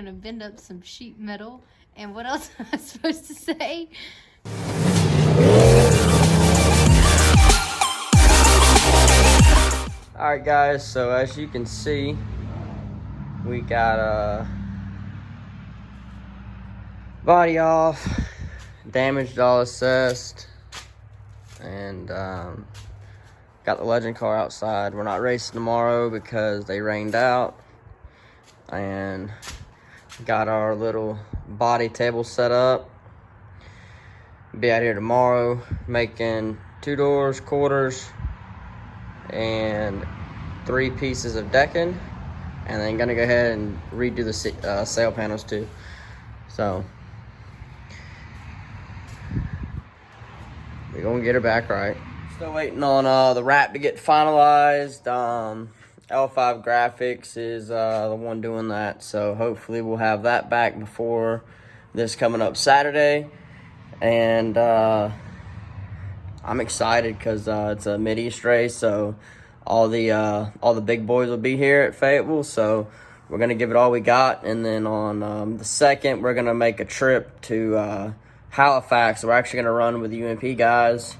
gonna bend up some sheet metal. And what else am I supposed to say? Alright guys, so as you can see, we got body off, damaged all assessed, and got the legend car outside. We're not racing tomorrow because they rained out, and got our little body table set up. Be out here tomorrow making 2 doors, quarters, and 3 pieces of decking, and then gonna go ahead and redo the sail panels too. So we're gonna get her back right. Still waiting on the wrap to get finalized. L5 Graphics is the one doing that, so hopefully we'll have that back before this coming up Saturday. And I'm excited because it's a Mid-East race, so all the big boys will be here at Fayetteville. So we're gonna give it all we got, and then on the 2nd we're gonna make a trip to Halifax. We're actually gonna run with the UMP guys.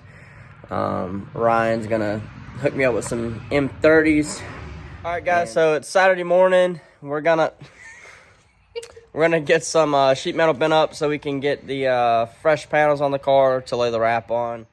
Ryan's gonna hook me up with some M30s. All right, guys. So it's Saturday morning. We're gonna get some sheet metal bent up so we can get the fresh panels on the car to lay the wrap on.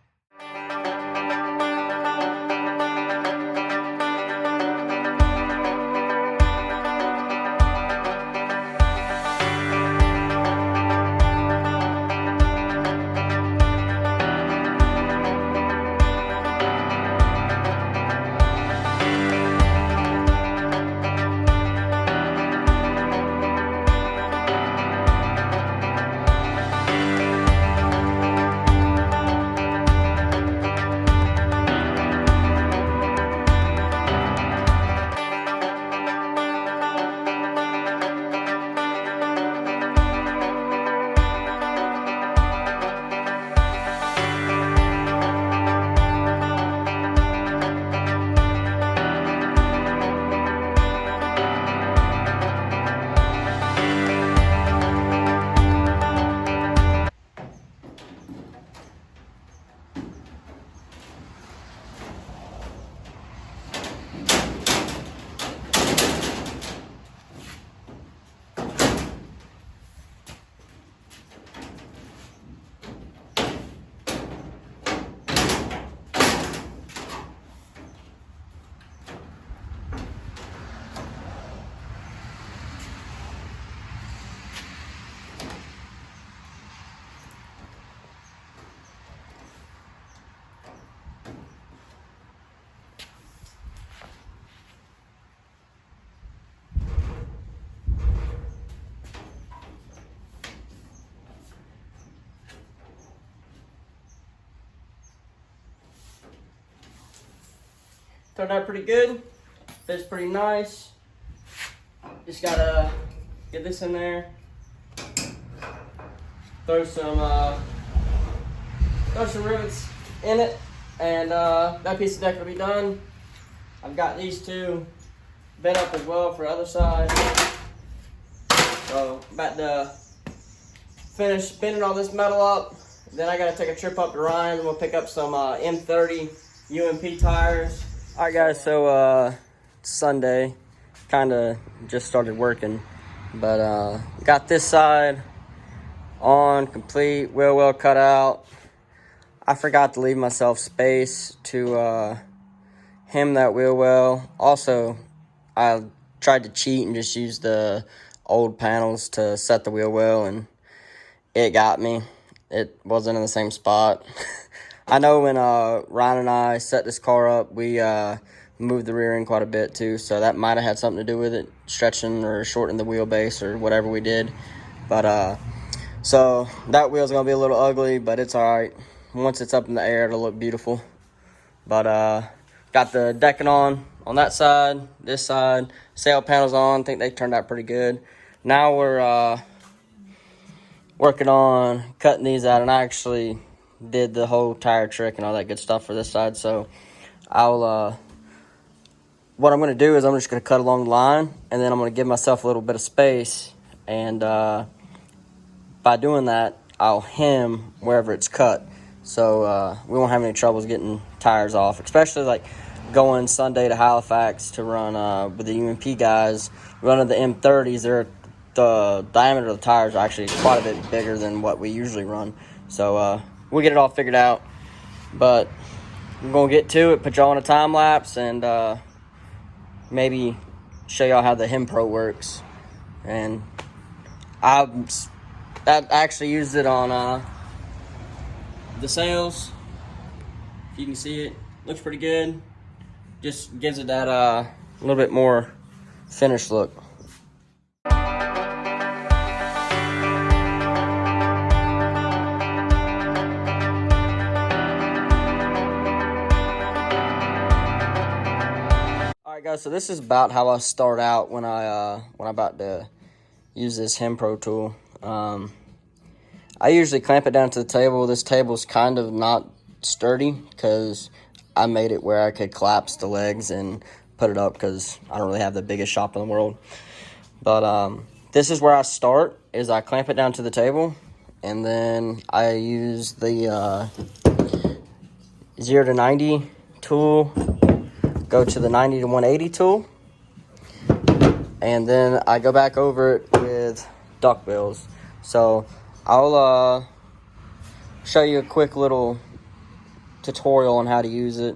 Turned out pretty good. Fits pretty nice. Just gotta get this in there. Throw some rivets in it, and that piece of deck will be done. I've got these 2 bent up as well for the other side. So I'm about to finish bending all this metal up. Then I gotta take a trip up to Ryan. We'll pick up some M30 UMP tires. All right, guys, so Sunday, kind of just started working, but got this side on complete, wheel well cut out. I forgot to leave myself space to hem that wheel well. Also, I tried to cheat and just use the old panels to set the wheel well, and it got me. It wasn't in the same spot. I know when Ryan and I set this car up, we moved the rear end quite a bit too, so that might have had something to do with it, stretching or shortening the wheelbase or whatever we did. But so that wheel's gonna be a little ugly, but it's all right. Once it's up in the air, it'll look beautiful. But got the decking on that side, this side, sail panels on. I think they turned out pretty good. Now we're working on cutting these out, and I actually did the whole tire trick and all that good stuff for this side. So I'll what I'm going to do is I'm just going to cut along the line, and then I'm going to give myself a little bit of space and by doing that, I'll hem wherever it's cut, so we won't have any troubles getting tires off, especially like going Sunday to Halifax to run with the UMP guys, running the M30s. The diameter of the tires are actually quite a bit bigger than what we usually run, so we'll get it all figured out. But I'm gonna get to it, put y'all on a time lapse, and maybe show y'all how the HemPro works. And I actually used it on the sails. If you can see it, looks pretty good. Just gives it that little bit more finished look. Alright guys, so this is about how I start out when I'm about to use this HemPro tool. I usually clamp it down to the table. This table's kind of not sturdy because I made it where I could collapse the legs and put it up because I don't really have the biggest shop in the world. But this is where I start, is I clamp it down to the table, and then I use the 0 to 90 tool, go to the 90 to 180 tool, and then I go back over it with duckbills. So I'll show you a quick little tutorial on how to use it,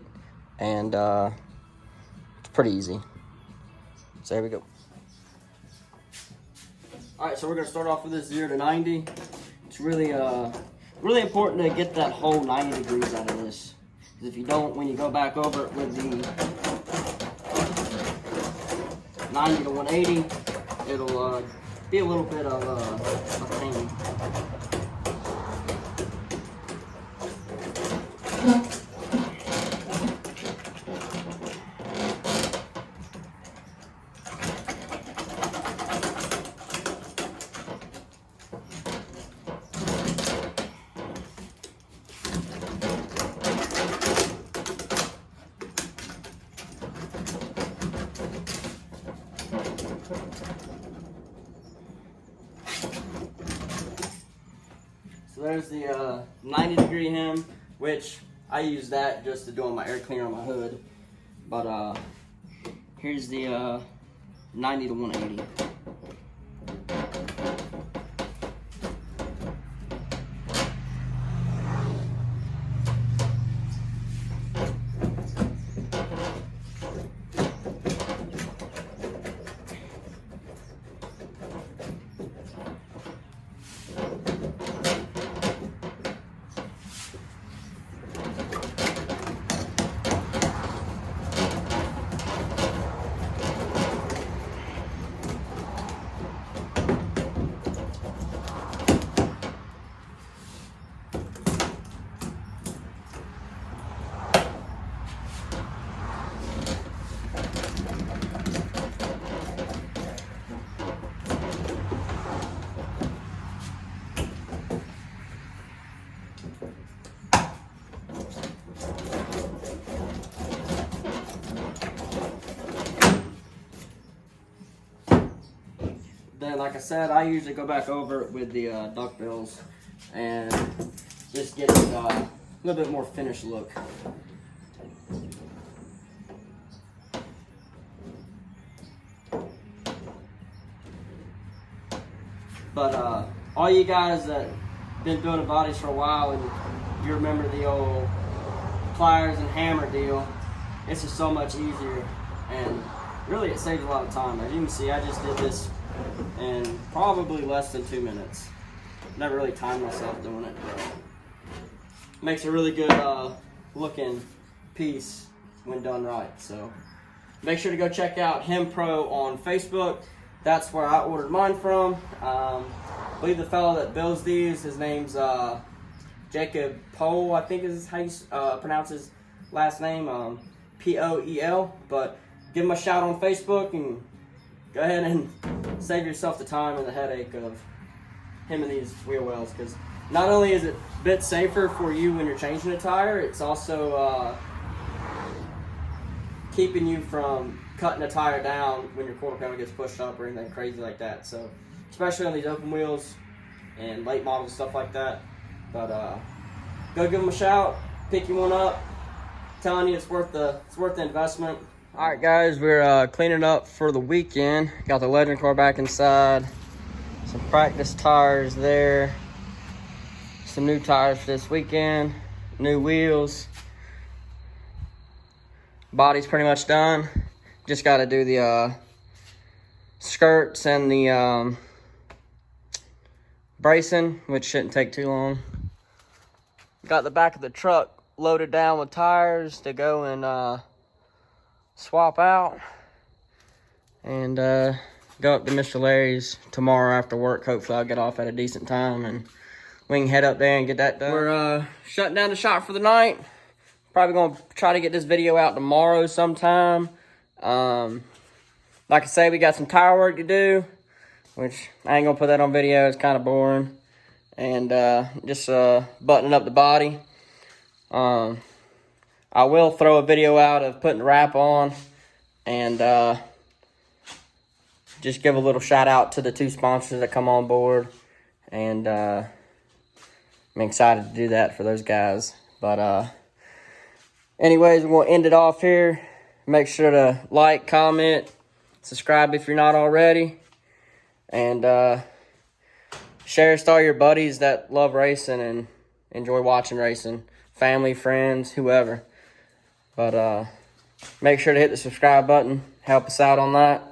and it's pretty easy. So here we go. Alright, so we're going to start off with this 0 to 90. It's really important to get that whole 90 degrees out of this. Because if you don't, when you go back over it with the 90 to 180, it'll be a little bit of a pain. So there's the 90 degree hem, which I use that just to do on my air cleaner on my hood. But here's the 90 to 180. Then, like I said, I usually go back over it with the duckbills and just get it a little bit more finished look. But all you guys that been building bodies for a while and you remember the old pliers and hammer deal, it's just so much easier, and really it saves a lot of time. As you can see, I just did this in probably less than 2 minutes. Never really timed myself doing it, but makes a really good looking piece when done right. So make sure to go check out HemPro on Facebook. That's where I ordered mine from. I believe the fellow that builds these, his name's Jacob Poel, I think is how you pronounce his last name, P-O-E-L. But give him a shout on Facebook and go ahead and save yourself the time and the headache of him and these wheel wells, because not only is it a bit safer for you when you're changing a tire, it's also keeping you from cutting a tire down when your quarter panel gets pushed up or anything crazy like that. So especially on these open wheels and late models, stuff like that. But go give them a shout, pick you one up. I'm telling you, it's worth the investment. All right, guys, we're cleaning up for the weekend. Got the Legend car back inside. Some practice tires there. Some new tires for this weekend. New wheels. Body's pretty much done. Just got to do the skirts and the bracing, which shouldn't take too long. Got the back of the truck loaded down with tires to go and swap out. And go up to Mr. Larry's tomorrow after work. Hopefully I'll get off at a decent time and we can head up there and get that done. We're shutting down the shop for the night. Probably going to try to get this video out tomorrow sometime. Like I say, we got some tire work to do, which I ain't going to put that on video. It's kind of boring. And just buttoning up the body. I will throw a video out of putting the wrap on. And just give a little shout out to the 2 sponsors that come on board. And I'm excited to do that for those guys. But anyways, we're going to end it off here. Make sure to like, comment, subscribe if you're not already. And share it to all your buddies that love racing and enjoy watching racing. Family, friends, whoever. But make sure to hit the subscribe button. Help us out on that.